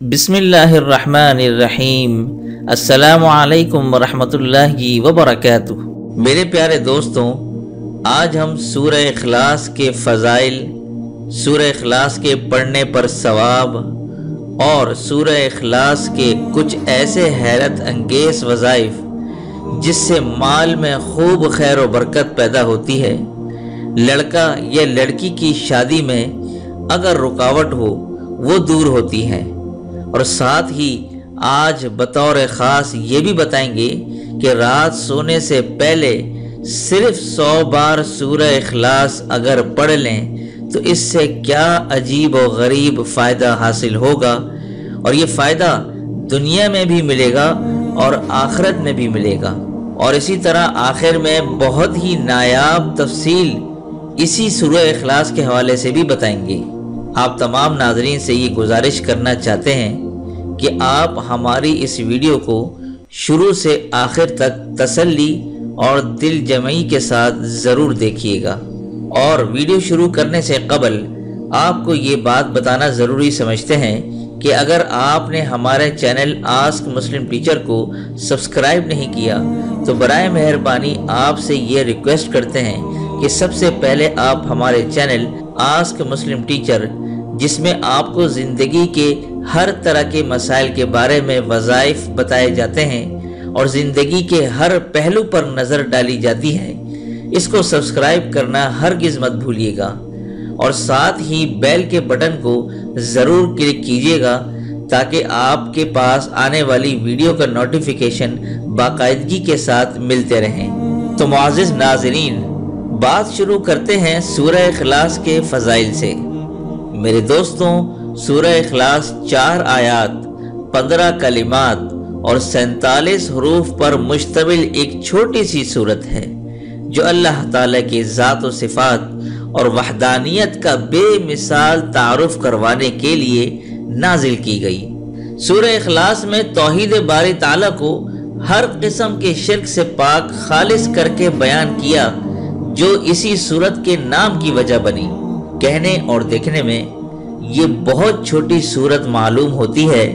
بسم اللہ الرحمن الرحیم۔ السلام علیکم ورحمۃ اللہ وبرکاتہ۔ میرے پیارے دوستوں، آج ہم سورہ اخلاص کے فضائل، سورہ اخلاص کے پڑھنے پر ثواب اور سورہ اخلاص کے کچھ ایسے حیرت انگیز وظائف جس سے مال میں خوب خیر و برکت پیدا ہوتی ہے، لڑکا یا لڑکی کی شادی میں اگر رکاوٹ ہو وہ دور ہوتی ہے، اور ساتھ ہی آج بطور خاص یہ بھی بتائیں گے کہ رات سونے سے پہلے صرف 100 بار سورہ اخلاص اگر پڑھ لیں تو اس سے کیا عجیب و غریب فائدہ حاصل ہوگا، اور یہ فائدہ دنیا میں بھی ملے گا اور آخرت میں بھی ملے گا۔ اور اسی طرح آخر میں بہت ہی نایاب تفصیل اسی سورہ اخلاص کے حوالے سے بھی بتائیں گے۔ آپ تمام ناظرین سے یہ گزارش کرنا چاہتے ہیں کہ آپ ہماری اس ویڈیو کو شروع سے آخر تک تسلی اور دل جمعی کے ساتھ ضرور دیکھیے گا، اور ویڈیو شروع کرنے سے قبل آپ کو یہ بات بتانا ضروری سمجھتے ہیں کہ اگر آپ نے ہمارے چینل آسک مسلم ٹیچر کو سبسکرائب نہیں کیا تو برائے مہربانی آپ سے یہ ریکویسٹ کرتے ہیں کہ سب سے پہلے آپ ہمارے چینل آسک مسلم ٹیچر، جس میں آپ کو زندگی کے ہر طرح کے مسائل کے بارے میں وظائف بتائے جاتے ہیں اور زندگی کے ہر پہلو پر نظر ڈالی جاتی ہے، اس کو سبسکرائب کرنا ہرگز مت بھولیے گا، اور ساتھ ہی بیل کے بٹن کو ضرور کلک کیجیے گا تاکہ آپ کے پاس آنے والی ویڈیو کا نوٹیفیکیشن باقاعدگی کے ساتھ ملتے رہیں۔ تو معزز ناظرین، بات شروع کرتے ہیں سورہ اخلاص کے فضائل سے۔ میرے دوستوں، سورہ اخلاص 4 آیات، 15 کلمات اور 47 حروف پر مشتمل ایک چھوٹی سی سورت ہے جو اللہ تعالیٰ کی ذات و صفات اور وحدانیت کا بے مثال تعارف کروانے کے لیے نازل کی گئی۔ سورہ اخلاص میں توحید باری تعالیٰ کو ہر قسم کے شرک سے پاک خالص کر کے بیان کیا، جو اسی سورت کے نام کی وجہ بنی۔ کہنے اور دیکھنے میں یہ بہت چھوٹی سورت معلوم ہوتی ہے،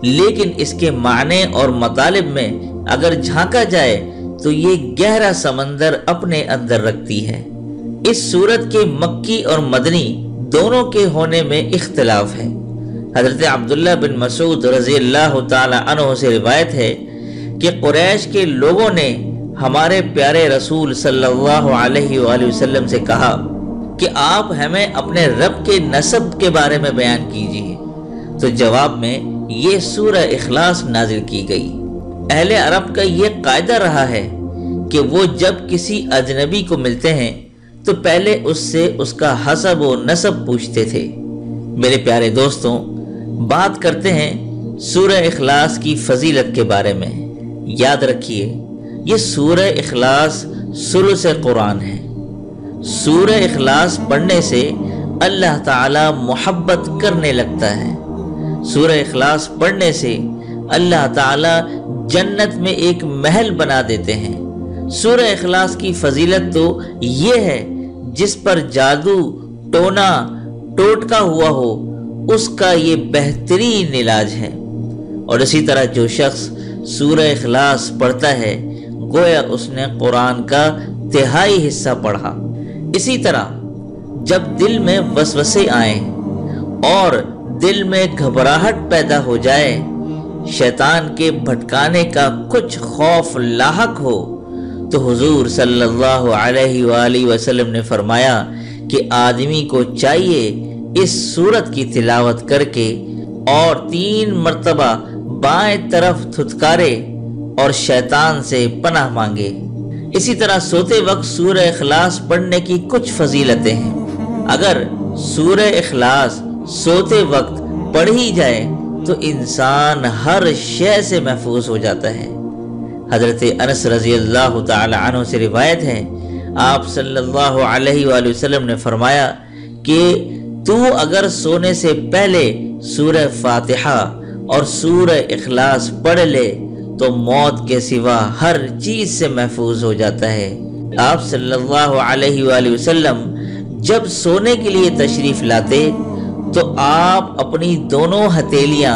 لیکن اس کے معنی اور مطالب میں اگر جھانکا جائے تو یہ گہرا سمندر اپنے اندر رکھتی ہے۔ اس سورت کے مکی اور مدنی دونوں کے ہونے میں اختلاف ہے۔ حضرت عبداللہ بن مسعود رضی اللہ تعالی عنہ سے روایت ہے کہ قریش کے لوگوں نے ہمارے پیارے رسول صلی اللہ علیہ وآلہ وسلم سے کہا کہ آپ ہمیں اپنے رب کے نسب کے بارے میں بیان کیجیے، تو جواب میں یہ سورہ اخلاص نازل کی گئی۔ اہل عرب کا یہ قاعدہ رہا ہے کہ وہ جب کسی اجنبی کو ملتے ہیں تو پہلے اس سے اس کا حسب و نسب پوچھتے تھے۔ میرے پیارے دوستوں، بات کرتے ہیں سورہ اخلاص کی فضیلت کے بارے میں۔ یاد رکھیے، یہ سورہ اخلاص ثلث قرآن ہے۔ سورہ اخلاص پڑھنے سے اللہ تعالی محبت کرنے لگتا ہے۔ سورہ اخلاص پڑھنے سے اللہ تعالی جنت میں ایک محل بنا دیتے ہیں۔ سورہ اخلاص کی فضیلت تو یہ ہے جس پر جادو، ٹونا، ٹوٹکا ہوا ہو، اس کا یہ بہترین علاج ہے۔ اور اسی طرح جو شخص سورہ اخلاص پڑھتا ہے گویا اس نے قرآن کا تہائی حصہ پڑھا۔ اسی طرح جب دل میں وسوسے آئیں اور دل میں گھبراہٹ پیدا ہو جائے، شیطان کے بھٹکانے کا کچھ خوف لاحق ہو، تو حضور صلی اللہ علیہ وآلہ وسلم نے فرمایا کہ آدمی کو چاہیے اس سورت کی تلاوت کر کے اور 3 مرتبہ بائیں طرف تھتکارے اور شیطان سے پناہ مانگے۔ اسی طرح سوتے وقت سورہ اخلاص پڑھنے کی کچھ فضیلتیں ہیں۔ اگر سورہ اخلاص سوتے وقت پڑھی جائے تو انسان ہر شے سے محفوظ ہو جاتا ہے۔ حضرت انس رضی اللہ تعالی عنہ سے روایت ہے، آپ صلی اللہ علیہ وآلہ وسلم نے فرمایا کہ تو اگر سونے سے پہلے سورہ فاتحہ اور سورہ اخلاص پڑھ لے تو موت کے سوا ہر چیز سے محفوظ ہو جاتا ہے۔ آپ صلی اللہ علیہ وآلہ وسلم جب سونے کے لیے تشریف لاتے تو آپ اپنی دونوں ہتھیلیاں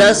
10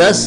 10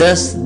10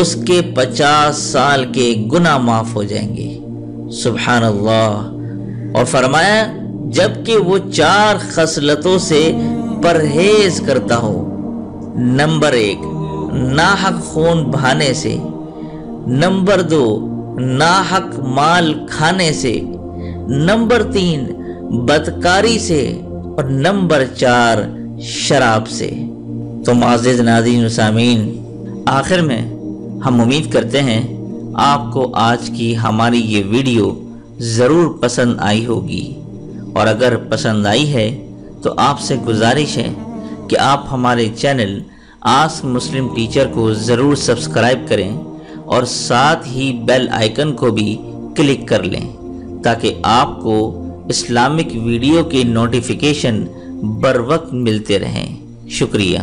اس کے 50 سال کے گناہ معاف ہو جائیں گے۔ سبحان اللہ۔ اور فرمایا جبکہ وہ 4 خصلتوں سے پرہیز کرتا ہو۔ نمبر 1 ناحق خون بہانے سے، نمبر 2 ناحق مال کھانے سے، نمبر 3 بدکاری سے، اور نمبر 4 شراب سے۔ تو معزز ناظرین و سامعین، آخر میں ہم امید کرتے ہیں آپ کو آج کی ہماری یہ ویڈیو ضرور پسند آئی ہوگی، اور اگر پسند آئی ہے تو آپ سے گزارش ہے کہ آپ ہمارے چینل آسک مسلم ٹیچر کو ضرور سبسکرائب کریں اور ساتھ ہی بیل آئیکن کو بھی کلک کر لیں تاکہ آپ کو اسلامک ویڈیو کے نوٹیفیکیشن بر وقت ملتے رہیں۔ شکریہ۔